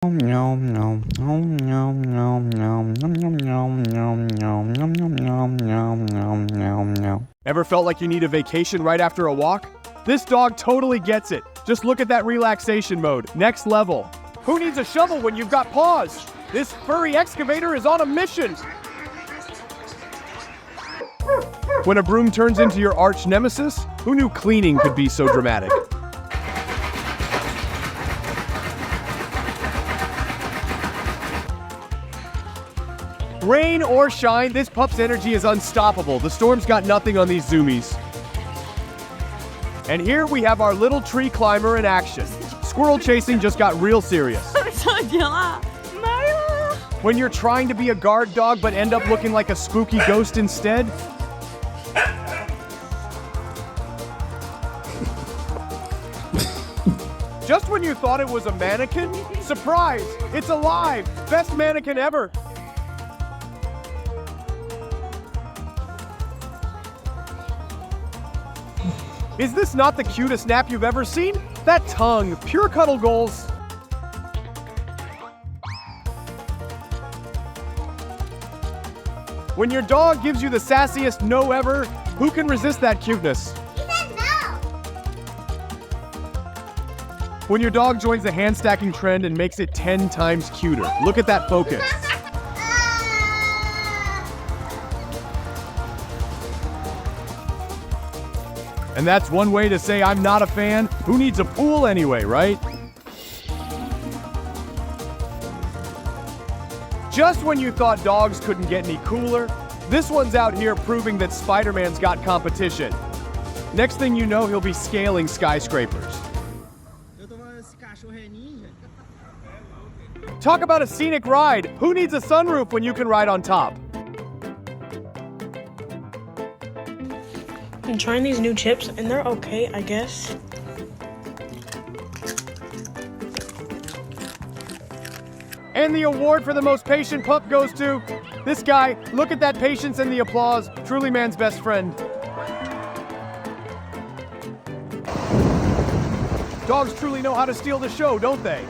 Ever felt like you need a vacation right after a walk? This dog totally gets it. Just look at that relaxation mode. Next level. Who needs a shovel when you've got paws? This furry excavator is on a mission. When a broom turns into your arch nemesis, who knew cleaning could be so dramatic? Rain or shine, this pup's energy is unstoppable. The storm's got nothing on these zoomies. And here we have our little tree climber in action. Squirrel chasing just got real serious. When you're trying to be a guard dog but end up looking like a spooky ghost instead? Just when you thought it was a mannequin? Surprise! It's alive! Best mannequin ever! Is this not the cutest nap you've ever seen? That tongue, pure cuddle goals. When your dog gives you the sassiest no ever, who can resist that cuteness? He said no! When your dog joins the hand stacking trend and makes it 10 times cuter. Look at that focus. And that's one way to say I'm not a fan. Who needs a pool anyway, right? Just when you thought dogs couldn't get any cooler, this one's out here proving that Spider-Man's got competition. Next thing you know, he'll be scaling skyscrapers. Talk about a scenic ride. Who needs a sunroof when you can ride on top? I'm trying these new chips and they're okay, I guess. And the award for the most patient pup goes to this guy. Look at that patience and the applause. Truly man's best friend. Dogs truly know how to steal the show, don't they?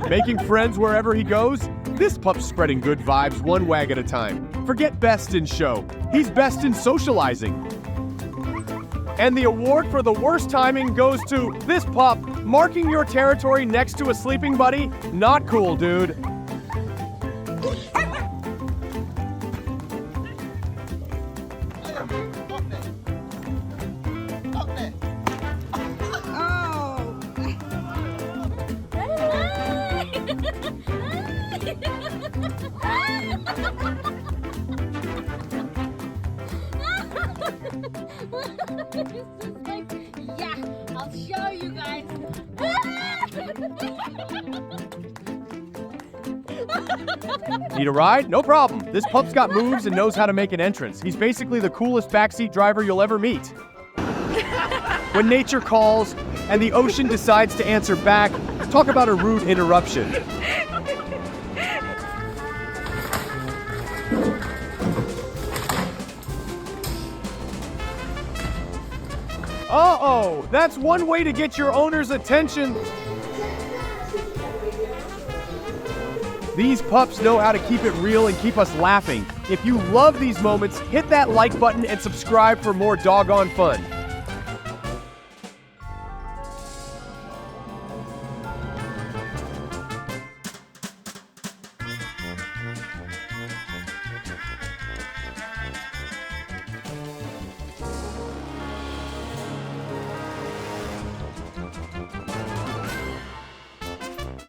Making friends wherever he goes? This pup's spreading good vibes one wag at a time. Forget best in show. He's best in socializing. And the award for the worst timing goes to this pup, marking your territory next to a sleeping buddy. Not cool, dude. Yeah, I'll show you guys. Need a ride? No problem. This pup's got moves and knows how to make an entrance. He's basically the coolest backseat driver you'll ever meet. When nature calls and the ocean decides to answer back, talk about a rude interruption. Uh-oh, that's one way to get your owner's attention. These pups know how to keep it real and keep us laughing. If you love these moments, hit that like button and subscribe for more doggone fun.